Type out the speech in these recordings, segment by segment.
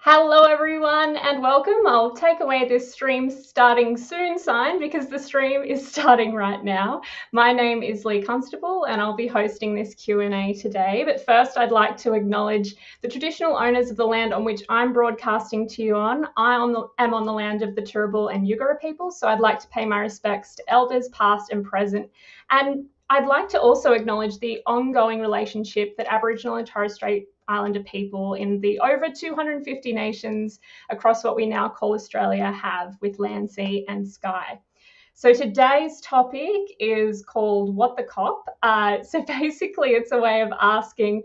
Hello everyone and welcome. I'll take away this stream starting soon sign because the stream is starting right now. My name is Lee Constable and I'll be hosting this Q&A today. But first I'd like to acknowledge the traditional owners of the land on which I'm broadcasting to you on. I am on the land of the Turrbal and Yugara people, so I'd like to pay my respects to elders past and present. And I'd like to also acknowledge the ongoing relationship that Aboriginal and Torres Strait Islander people in the over 250 nations across what we now call Australia have with land, sea and sky. So today's topic is called What the COP? So basically it's a way of asking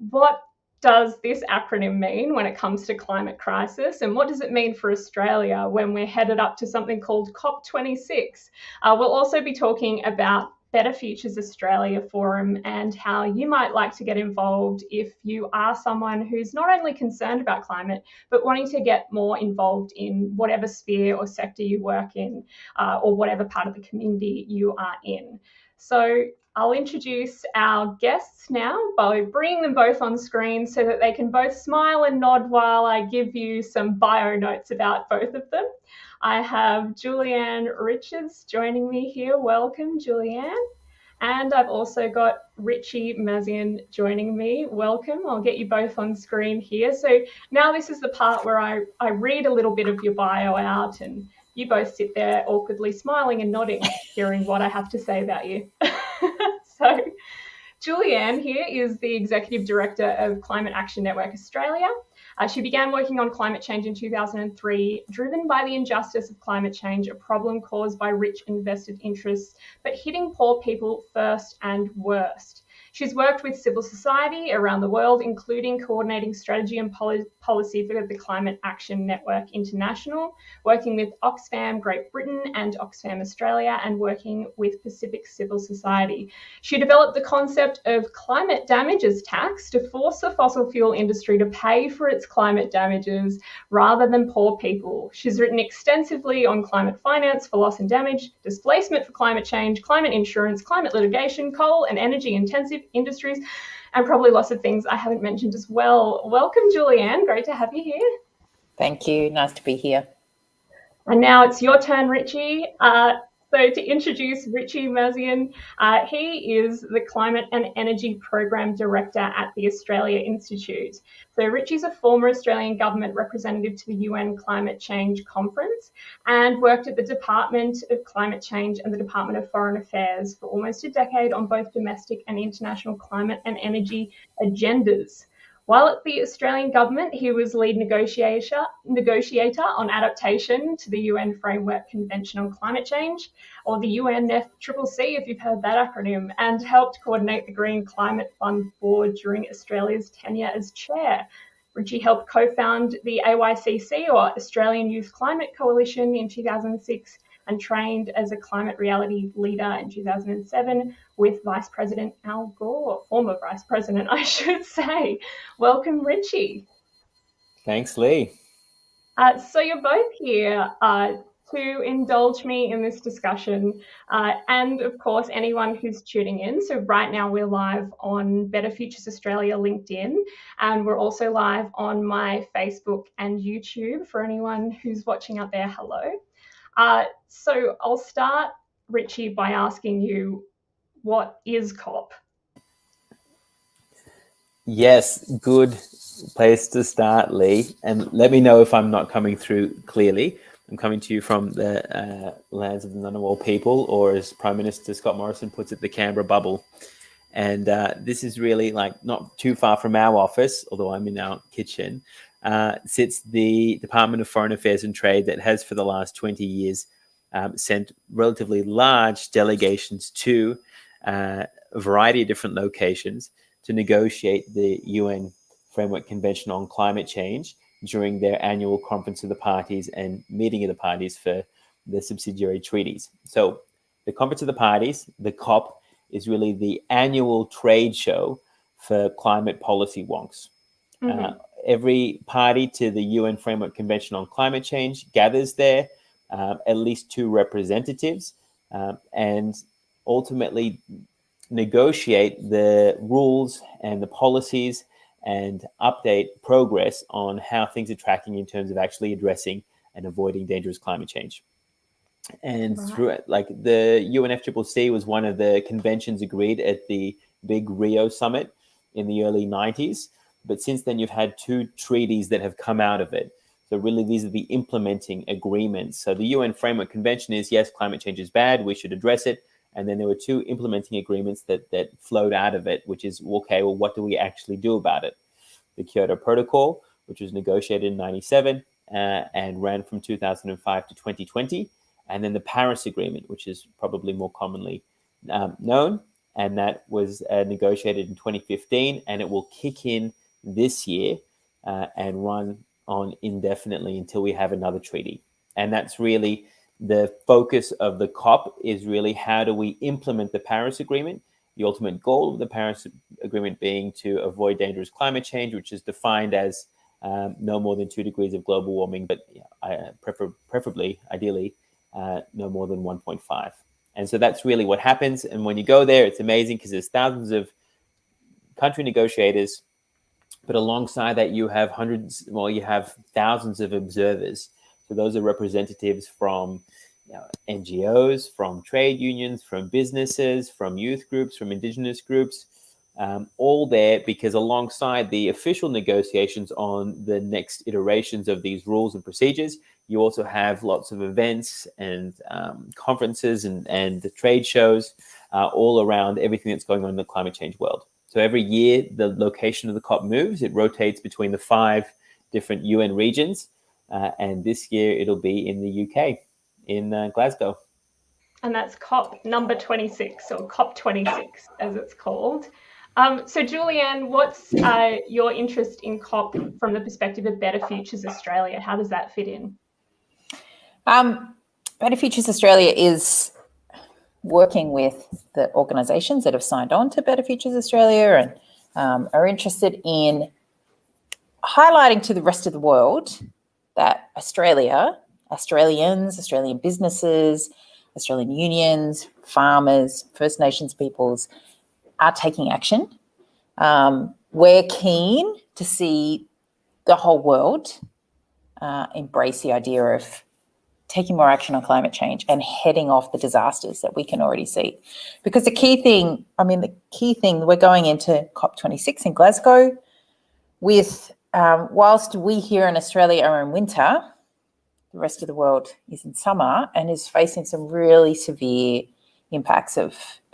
what does this acronym mean when it comes to climate crisis, and what does it mean for Australia when we're headed up to something called COP26? We'll also be talking about Better Futures Australia Forum and how you might like to get involved if you are someone who's not only concerned about climate, but wanting to get more involved in whatever sphere or sector you work in, or whatever part of the community you are in. So I'll introduce our guests now by bringing them both on screen so that they can both smile and nod while I give you some bio notes about both of them. I have Julianne Richards joining me here. Welcome, Julianne. And I've also got Richie Mazian joining me. Welcome. I'll get you both on screen here. So now this is the part where I read a little bit of your bio out and you both sit there awkwardly smiling and nodding, hearing what I have to say about you. So Julianne here is the Executive Director of Climate Action Network Australia. She began working on climate change in 2003, driven by the injustice of climate change, a problem caused by rich invested interests, but hitting poor people first and worst. She's worked with civil society around the world, including coordinating strategy and policy for the Climate Action Network International, working with Oxfam Great Britain and Oxfam Australia, and working with Pacific Civil Society. She developed the concept of climate damages tax to force the fossil fuel industry to pay for its climate damages rather than poor people. She's written extensively on climate finance for loss and damage, displacement for climate change, climate insurance, climate litigation, coal and energy intensive industries, and probably lots of things I haven't mentioned as well. Welcome, Julianne. Great to have you here. Thank you. Nice to be here. And now it's your turn, Richie. So to introduce Richie Mazian, he is the Climate and Energy Program Director at the Australia Institute. So Richie's a former Australian government representative to the UN Climate Change Conference and worked at the Department of Climate Change and the Department of Foreign Affairs for almost a decade on both domestic and international climate and energy agendas. While at the Australian government, he was lead negotiator on adaptation to the UN Framework Convention on Climate Change, or the UNFCCC, if you've heard that acronym, and helped coordinate the Green Climate Fund Board during Australia's tenure as chair. Richie helped co-found the AYCC, or Australian Youth Climate Coalition, in 2006, and trained as a climate reality leader in 2007 with Vice President Al Gore, former Vice President, I should say. Welcome, Richie. Thanks, Lee. So you're both here to indulge me in this discussion, and of course anyone who's tuning in. So right now we're live on Better Futures Australia LinkedIn, and we're also live on my Facebook and YouTube for anyone who's watching out there. Hello. So I'll start, Richie, by asking you, what is COP? Yes, good place to start, Lee. And let me know if I'm not coming through clearly. I'm coming to you from the lands of the Ngunnawal people, or as Prime Minister Scott Morrison puts it, the Canberra bubble. And this is really like not too far from our office, although I'm in our kitchen. Sits the Department of Foreign Affairs and Trade that has for the last 20 years sent relatively large delegations to a variety of different locations to negotiate the UN Framework Convention on Climate Change during their annual conference of the parties and meeting of the parties for the subsidiary treaties. So the Conference of the Parties, the COP, is really the annual trade show for climate policy wonks. Mm-hmm. Every party to the UN Framework Convention on Climate Change gathers there, at least two representatives, and ultimately negotiate the rules and the policies and update progress on how things are tracking in terms of actually addressing and avoiding dangerous climate change. And through it, like the UNFCCC was one of the conventions agreed at the big Rio summit in the early 90s. But since then, you've had 2 treaties that have come out of it. So really, these are the implementing agreements. So the UN Framework Convention is, yes, climate change is bad, we should address it. And then there were 2 implementing agreements that flowed out of it, which is, okay, well, what do we actually do about it? The Kyoto Protocol, which was negotiated in 97 and ran from 2005 to 2020. And then the Paris Agreement, which is probably more commonly known. And that was negotiated in 2015, and it will kick in this year and run on indefinitely until we have another treaty. And that's really the focus of the COP, is really how do we implement the Paris Agreement, the ultimate goal of the Paris Agreement being to avoid dangerous climate change, which is defined as no more than 2 degrees of global warming, but preferably, ideally, no more than 1.5. And so that's really what happens. And when you go there, it's amazing because there's thousands of country negotiators, but alongside that, you have thousands of observers. So those are representatives from NGOs, from trade unions, from businesses, from youth groups, from indigenous groups, all there because alongside the official negotiations on the next iterations of these rules and procedures, you also have lots of events and conferences and the trade shows all around everything that's going on in the climate change world. So every year, the location of the COP moves. It rotates between the 5 different UN regions. And this year, it'll be in the UK, in Glasgow. And that's COP number 26, or COP26, as it's called. So, Julianne, what's your interest in COP from the perspective of Better Futures Australia? How does that fit in? Better Futures Australia is working with the organisations that have signed on to Better Futures Australia and are interested in highlighting to the rest of the world that Australia, Australians, Australian businesses, Australian unions, farmers, First Nations peoples are taking action. We're keen to see the whole world embrace the idea of taking more action on climate change and heading off the disasters that we can already see. Because the key thing, we're going into COP26 in Glasgow with, whilst we here in Australia are in winter, the rest of the world is in summer and is facing some really severe impacts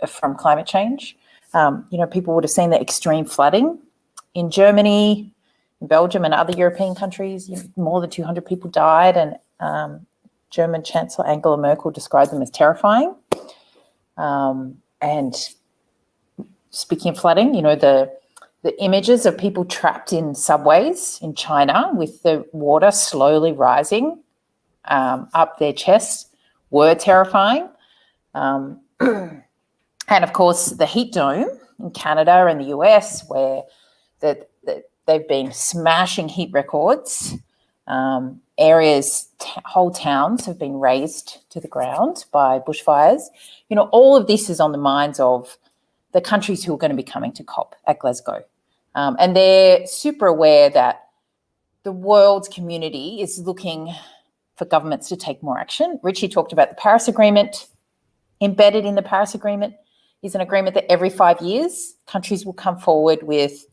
from climate change. People would have seen the extreme flooding in Germany, in Belgium and other European countries. More than 200 people died, and German Chancellor Angela Merkel described them as terrifying. And speaking of flooding, the images of people trapped in subways in China with the water slowly rising up their chests were terrifying. And of course, the heat dome in Canada and the US, where they've been smashing heat records. Areas, whole towns have been razed to the ground by bushfires. All of this is on the minds of the countries who are going to be coming to COP at Glasgow. And they're super aware that the world's community is looking for governments to take more action. Richie talked about the Paris Agreement. Embedded in the Paris Agreement is an agreement that every 5 years, countries will come forward with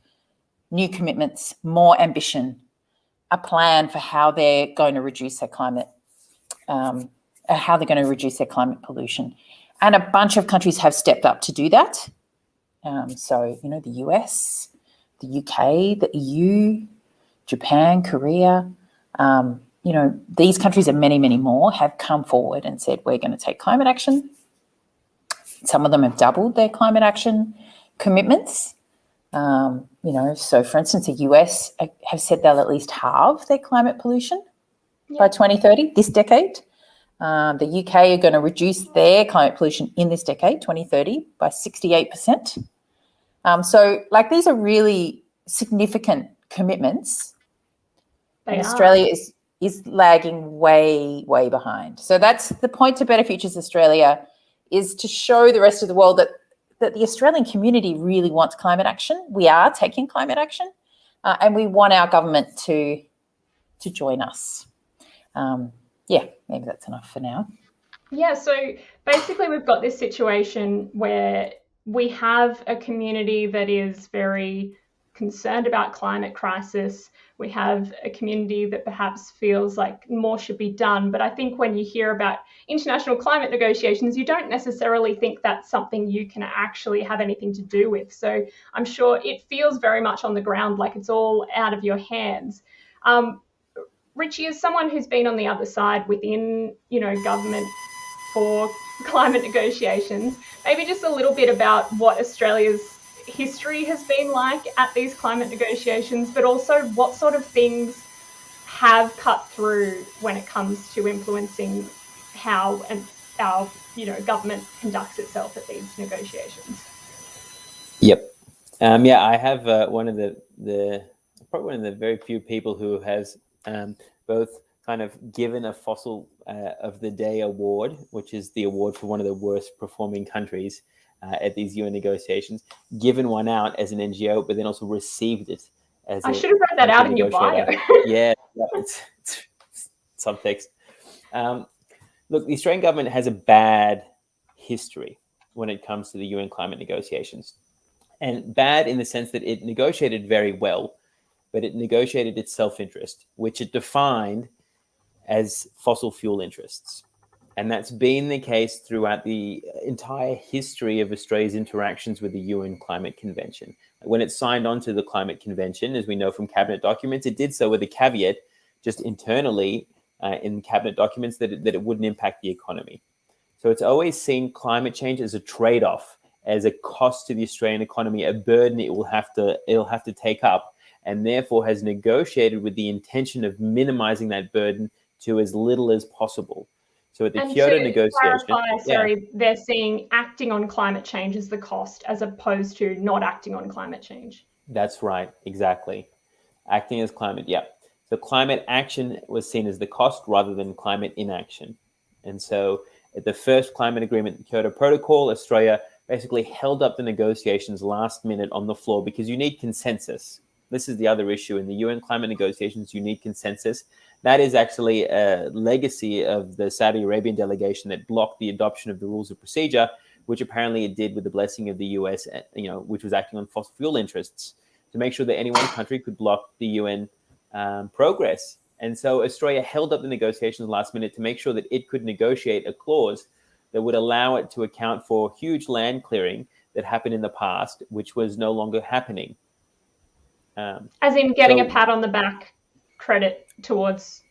new commitments, more ambition, a plan for how they're going to reduce their climate, how they're going to reduce their climate pollution. And a bunch of countries have stepped up to do that. The US, the UK, the EU, Japan, Korea, these countries and many, many more have come forward and said, we're going to take climate action. Some of them have doubled their climate action commitments. So for instance, the US have said they'll at least halve their climate pollution by 2030, this decade. The UK are going to reduce their climate pollution in this decade, 2030, by 68%. These are really significant commitments. And Australia is lagging way, way behind. So that's the point to Better Futures Australia, is to show the rest of the world that the Australian community really wants climate action. We are taking climate action. and we want our government to join us. Maybe that's enough for now. Yeah, so basically we've got this situation where we have a community that is very concerned about climate crisis. We have a community that perhaps feels like more should be done. But I think when you hear about international climate negotiations, you don't necessarily think that's something you can actually have anything to do with. So I'm sure it feels very much on the ground like it's all out of your hands. Richie, as someone who's been on the other side within, government for climate negotiations, maybe just a little bit about what Australia's history has been like at these climate negotiations, but also what sort of things have cut through when it comes to influencing how our government conducts itself at these negotiations. Yep. I have probably one of the very few people who has both kind of given a Fossil of the Day award, which is the award for one of the worst performing countries at these UN negotiations, given one out as an NGO, but then also received it as I should have read that out in your bio. Yeah, it's subtext. Look, the Australian government has a bad history when it comes to the UN climate negotiations. And bad in the sense that it negotiated very well, but it negotiated its self-interest, which it defined as fossil fuel interests. And that's been the case throughout the entire history of Australia's interactions with the UN Climate Convention. When it signed on to the Climate Convention, as we know from cabinet documents, it did so with a caveat just internally in cabinet documents that it wouldn't impact the economy. So it's always seen climate change as a trade-off, as a cost to the Australian economy, a burden it'll have to take up, and therefore has negotiated with the intention of minimizing that burden to as little as possible. So at the Kyoto negotiation, they're seeing acting on climate change as the cost, as opposed to not acting on climate change. That's right, exactly. Acting as climate, yeah. So climate action was seen as the cost rather than climate inaction. And so at the first climate agreement, the Kyoto Protocol, Australia basically held up the negotiations last minute on the floor because you need consensus. This is the other issue in the UN climate negotiations. You need consensus. That is actually a legacy of the Saudi Arabian delegation that blocked the adoption of the rules of procedure, which apparently it did with the blessing of the US, which was acting on fossil fuel interests to make sure that any one country could block the UN progress. And so Australia held up the negotiations last minute to make sure that it could negotiate a clause that would allow it to account for huge land clearing that happened in the past, which was no longer happening. As in getting a pat on the back credit towards...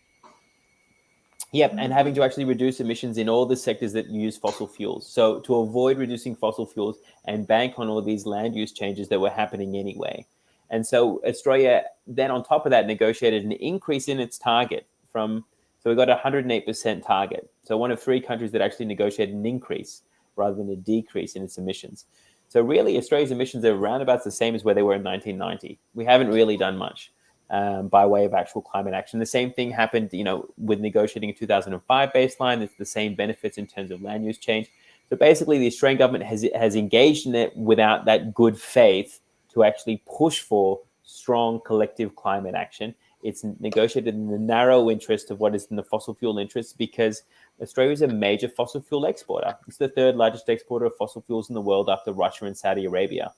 Yep, and having to actually reduce emissions in all the sectors that use fossil fuels. So to avoid reducing fossil fuels and bank on all these land use changes that were happening anyway. And so Australia then on top of that negotiated an increase in its target so we got a 108% target. So one of three countries that actually negotiated an increase rather than a decrease in its emissions. So really Australia's emissions are around about the same as where they were in 1990. We haven't really done much by way of actual climate action. The same thing happened, with negotiating a 2005 baseline. It's the same benefits in terms of land use change. So basically the Australian government has engaged in it without that good faith to actually push for strong collective climate action. It's negotiated in the narrow interest of what is in the fossil fuel interest because Australia is a major fossil fuel exporter. It's the third largest exporter of fossil fuels in the world after Russia and Saudi Arabia.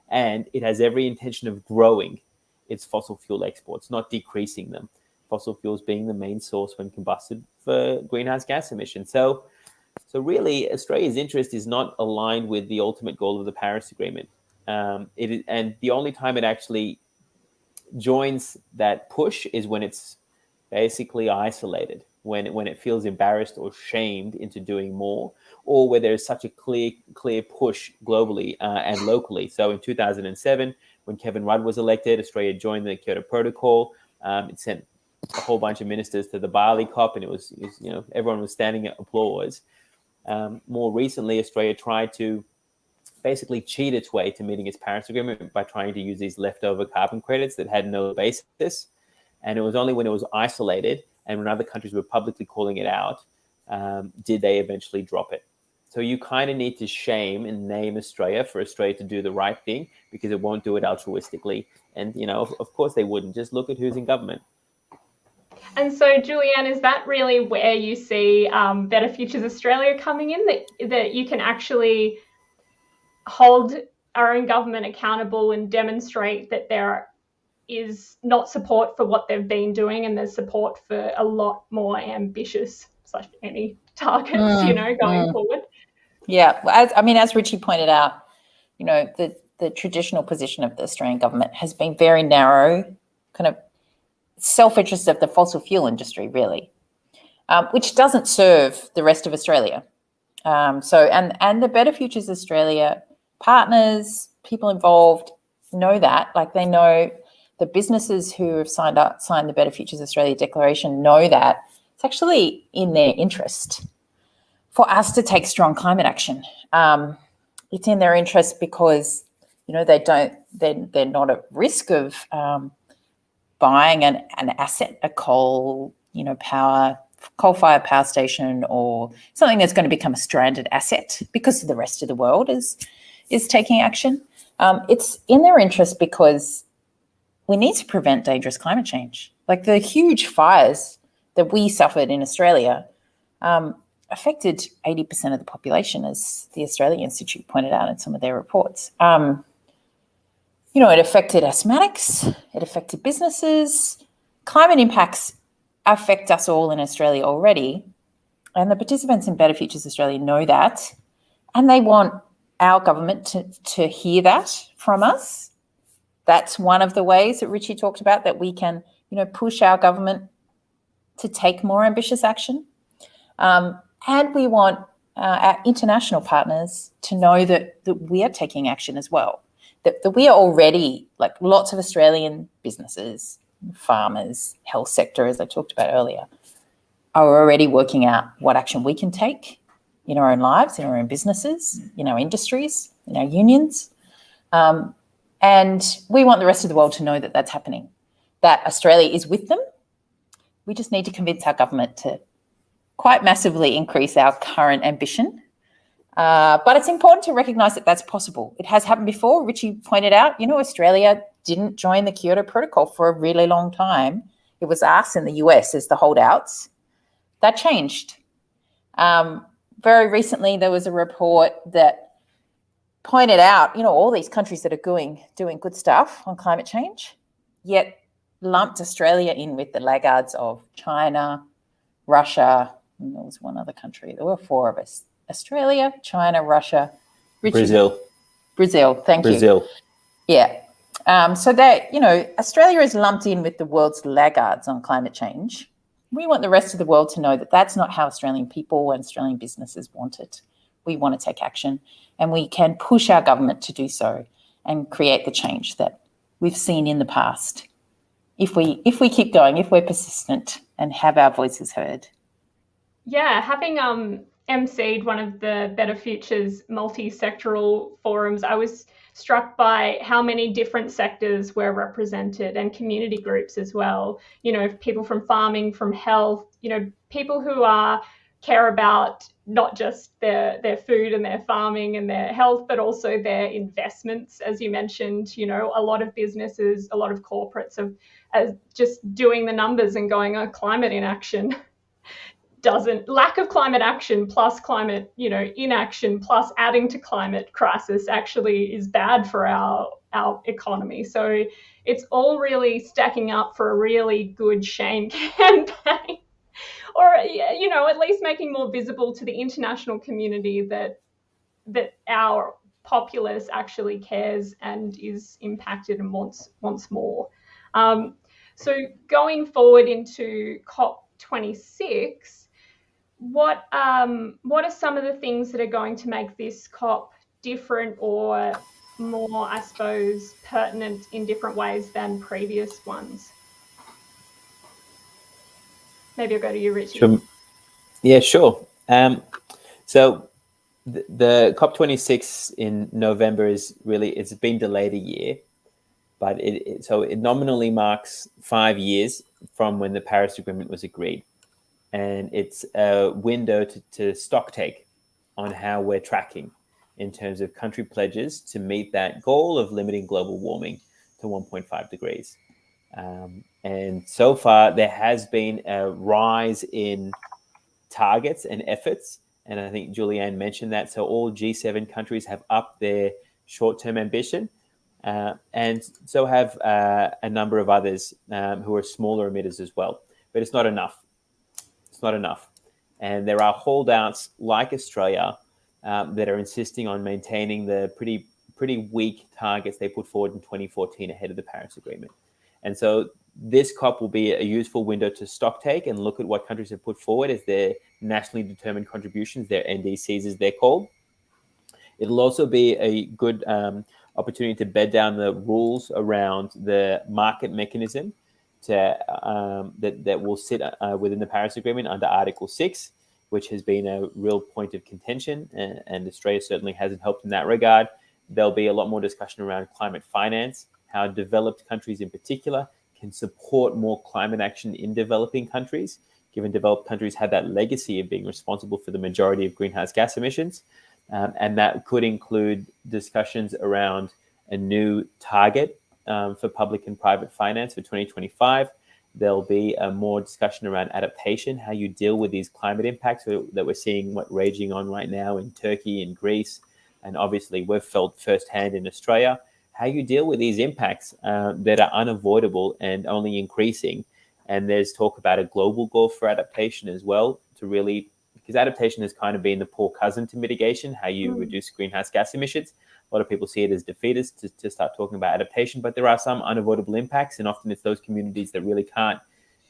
And it has every intention of growing its fossil fuel exports, not decreasing them. Fossil fuels being the main source when combusted for greenhouse gas emissions. So really, Australia's interest is not aligned with the ultimate goal of the Paris Agreement. And the only time it actually joins that push is when it's basically isolated, when it feels embarrassed or shamed into doing more, or where there's such a clear push globally and locally. So in 2007, when Kevin Rudd was elected, Australia joined the Kyoto Protocol. It sent a whole bunch of ministers to the Bali COP, and it was everyone was standing at applause. More recently, Australia tried to basically cheat its way to meeting its Paris Agreement by trying to use these leftover carbon credits that had no basis. And it was only when it was isolated and when other countries were publicly calling it out did they eventually drop it. So you kind of need to shame and name Australia for Australia to do the right thing, because it won't do it altruistically. And, of course they wouldn't. Just look at who's in government. And so, Julianne, is that really where you see Better Futures Australia coming in, that you can actually hold our own government accountable and demonstrate that there is not support for what they've been doing, and there's support for a lot more ambitious / any targets, going forward? Yeah, as Richie pointed out, the traditional position of the Australian government has been very narrow, kind of self-interest of the fossil fuel industry, really, which doesn't serve the rest of Australia. And the Better Futures Australia partners, people involved, know that. Like, they know, the businesses who have signed the Better Futures Australia Declaration know that it's actually in their interest for us to take strong climate action. It's in their interest because, they're not at risk of buying an asset, a coal-fired power station, or something that's going to become a stranded asset because the rest of the world is taking action. It's in their interest because we need to prevent dangerous climate change. Like, the huge fires that we suffered in Australia affected 80% of the population, as the Australia Institute pointed out in some of their reports. It affected asthmatics, it affected businesses. Climate impacts affect us all in Australia already, and the participants in Better Futures Australia know that, and they want our government to hear that from us. That's one of the ways that Richie talked about, that we can, push our government to take more ambitious action. And we want our international partners to know that we are taking action as well, that we are already, like, lots of Australian businesses, farmers, health sector, as I talked about earlier, are already working out what action we can take in our own lives, in our own businesses, in our industries, in our unions. And we want the rest of the world to know that that's happening, that Australia is with them. We just need to convince our government to quite massively increase our current ambition. But it's important to recognise that that's possible. It has happened before. Richie pointed out, Australia didn't join the Kyoto Protocol for a really long time. It was us and the US as the holdouts. That changed. Very recently, there was a report that pointed out, all these countries that are doing good stuff on climate change, yet lumped Australia in with the laggards of China, Russia, and there was one other country. There were four of us: Australia, China, Russia, Brazil. Thank you. Yeah. So that, Australia is lumped in with the world's laggards on climate change. We want the rest of the world to know that that's not how Australian people and Australian businesses want it. We want to take action, and we can push our government to do so and create the change that we've seen in the past. If we keep going, if we're persistent and have our voices heard. Yeah, having emceed one of the Better Futures multi-sectoral forums, I was struck by how many different sectors were represented, and community groups as well. People from farming, from health, people who care about not just their food and their farming and their health, but also their investments. As you mentioned, a lot of businesses, a lot of corporates are just doing the numbers and going, climate inaction lack of climate action plus climate, inaction plus adding to climate crisis actually is bad for our economy. So it's all really stacking up for a really good shame campaign, or, at least making more visible to the international community that our populace actually cares and is impacted and wants more. So going forward into COP26, what are some of the things that are going to make this COP different, or more, I suppose, pertinent in different ways than previous ones? Maybe I'll go to you, Richie. Yeah, sure. So the COP26 in November it's been delayed a year, but it nominally marks 5 years from when the Paris Agreement was agreed. And it's a window to stock take on how we're tracking in terms of country pledges to meet that goal of limiting global warming to 1.5 degrees. And so far, there has been a rise in targets and efforts. And I think Julianne mentioned that. So all G7 countries have upped their short-term ambition. And so have a number of others who are smaller emitters as well. But it's not enough. It's not enough. And there are holdouts like Australia that are insisting on maintaining the pretty weak targets they put forward in 2014 ahead of the Paris Agreement. And so this COP will be a useful window to stock take and look at what countries have put forward as their nationally determined contributions, their NDCs as they're called. It'll also be a good opportunity to bed down the rules around the market mechanism that will sit within the Paris Agreement under Article 6, which has been a real point of contention, and Australia certainly hasn't helped in that regard. There'll be a lot more discussion around climate finance, how developed countries in particular can support more climate action in developing countries, given developed countries have that legacy of being responsible for the majority of greenhouse gas emissions. And that could include discussions around a new target for public and private finance for 2025. There'll be more discussion around adaptation, how you deal with these climate impacts that we're seeing raging on right now in Turkey and Greece. And obviously, we've felt firsthand in Australia, how you deal with these impacts that are unavoidable and only increasing. And there's talk about a global goal for adaptation as well, to really, because adaptation has kind of been the poor cousin to mitigation, how you reduce greenhouse gas emissions. A lot of people see it as defeatist to start talking about adaptation, but there are some unavoidable impacts, and often it's those communities that really can't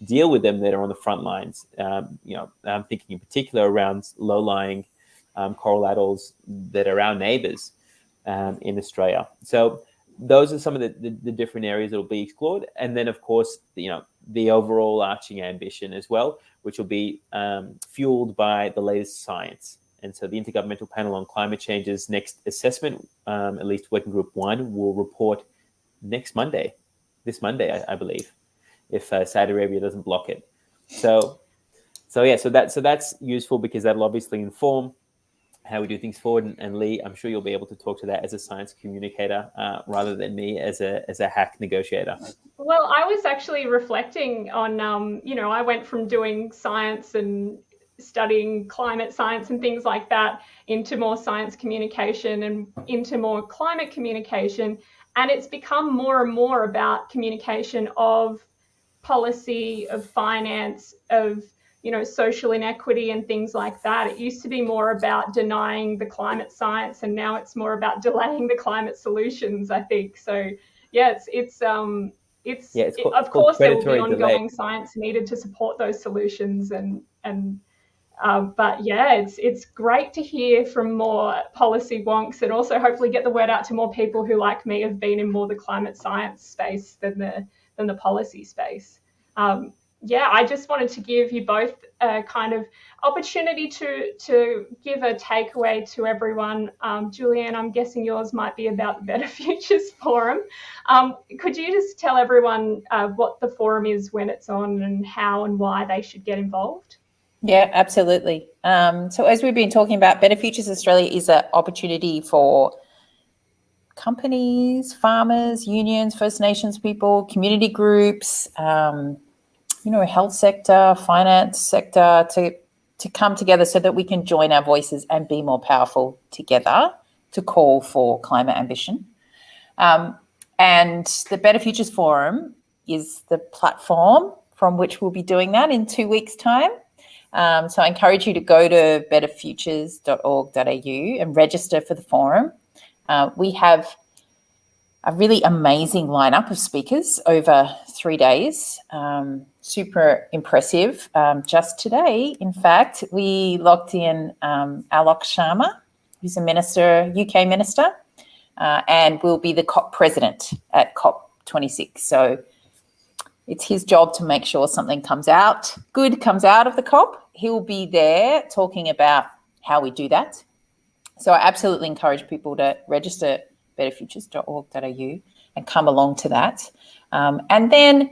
deal with them that are on the front lines. I'm thinking in particular around low-lying coral atolls that are our neighbours in Australia. So those are some of the different areas that will be explored, and then of course the overall arching ambition as well, which will be fueled by the latest science. And so the Intergovernmental Panel on Climate Change's next assessment, at least Working Group 1, will report this Monday, I believe, if Saudi Arabia doesn't block it. So that's useful because that'll obviously inform how we do things forward. And Lee, I'm sure you'll be able to talk to that as a science communicator rather than me as a hack negotiator. Well, I was actually reflecting on, I went from doing science and studying climate science and things like that into more science communication and into more climate communication. And it's become more and more about communication of policy, of finance, of social inequity and things like that. It used to be more about denying the climate science, and now it's more about delaying the climate solutions, I think. So yeah, of course there will be ongoing science needed to support those solutions, but yeah, it's great to hear from more policy wonks, and also hopefully get the word out to more people who, like me, have been in more the climate science space than the policy space. I just wanted to give you both a kind of opportunity to give a takeaway to everyone. Julianne, I'm guessing yours might be about the Better Futures Forum. Could you just tell everyone what the forum is, when it's on, and how and why they should get involved? Yeah, absolutely. So as we've been talking about, Better Futures Australia is an opportunity for companies, farmers, unions, First Nations people, community groups, health sector, finance sector to come together so that we can join our voices and be more powerful together to call for climate ambition. And the Better Futures Forum is the platform from which we'll be doing that in 2 weeks' time. So I encourage you to go to betterfutures.org.au and register for the forum. We have a really amazing lineup of speakers over 3 days. Super impressive. Just today, in fact, we locked in Alok Sharma, who's a UK minister, and will be the COP president at COP26. So it's his job to make sure something good comes out of the COP. He'll be there talking about how we do that. So I absolutely encourage people to register betterfutures.org.au and come along to that. And then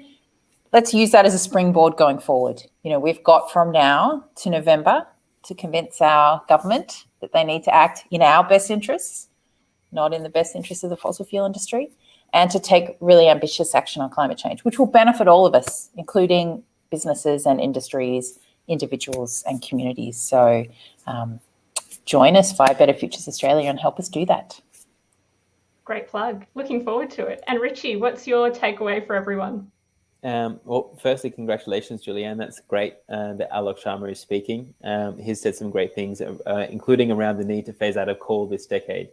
let's use that as a springboard going forward. We've got from now to November to convince our government that they need to act in our best interests, not in the best interests of the fossil fuel industry, and to take really ambitious action on climate change, which will benefit all of us, including businesses and industries, individuals and communities. So join us via Better Futures Australia and help us do that. Great plug. Looking forward to it. And Richie, what's your takeaway for everyone? Well, firstly, congratulations, Julianne. That's great that Alok Sharma is speaking. He's said some great things, including around the need to phase out of coal this decade.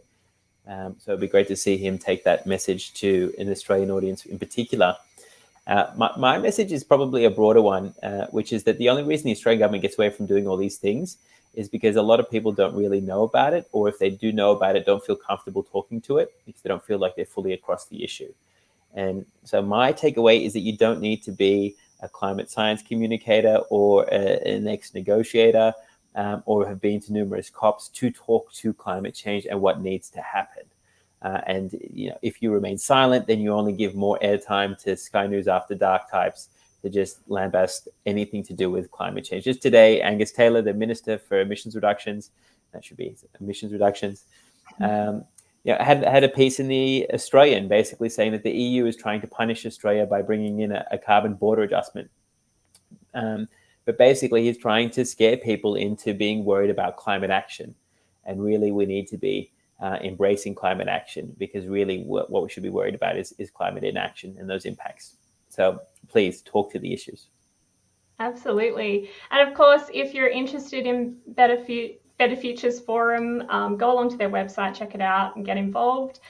So it'd be great to see him take that message to an Australian audience in particular. My message is probably a broader one, which is that the only reason the Australian government gets away from doing all these things is because a lot of people don't really know about it, or if they do know about it, don't feel comfortable talking to it because they don't feel like they're fully across the issue. And so my takeaway is that you don't need to be a climate science communicator or an ex-negotiator or have been to numerous COPs to talk to climate change and what needs to happen. And if you remain silent, then you only give more airtime to Sky News After Dark types to just lambast anything to do with climate change. Just today, Angus Taylor, the Minister for Emissions Reductions, that should be emissions reductions, had a piece in the Australian basically saying that the EU is trying to punish Australia by bringing in a carbon border adjustment. But basically, he's trying to scare people into being worried about climate action. And really, we need to be embracing climate action because really what we should be worried about is climate inaction and those impacts. So please talk to the issues. Absolutely. And of course, if you're interested in Better Futures Forum, go along to their website, check it out and get involved.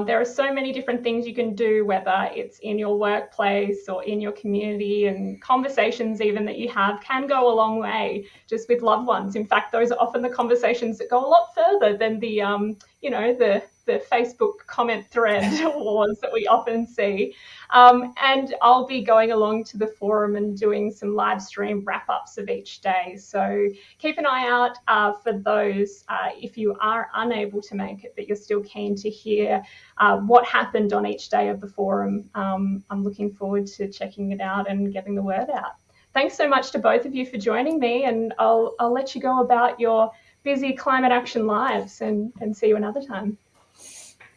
There are so many different things you can do, whether it's in your workplace or in your community, and conversations even that you have can go a long way just with loved ones. In fact, those are often the conversations that go a lot further than the Facebook comment thread wars that we often see. And I'll be going along to the forum and doing some live stream wrap-ups of each day. So keep an eye out for those if you are unable to make it, but you're still keen to hear what happened on each day of the forum. I'm looking forward to checking it out and getting the word out. Thanks so much to both of you for joining me, and I'll let you go about your busy climate action lives and see you another time.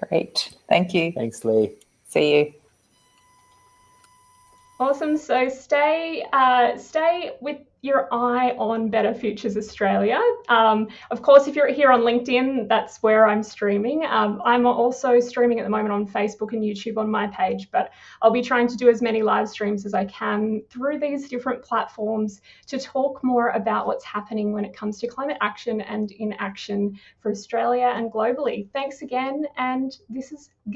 Great. Thank you. Thanks, Lee. See you. Awesome. So stay with your eye on Better Futures Australia. Of course, if you're here on LinkedIn, that's where I'm streaming. I'm also streaming at the moment on Facebook and YouTube on my page, but I'll be trying to do as many live streams as I can through these different platforms to talk more about what's happening when it comes to climate action and inaction for Australia and globally. Thanks again, and this is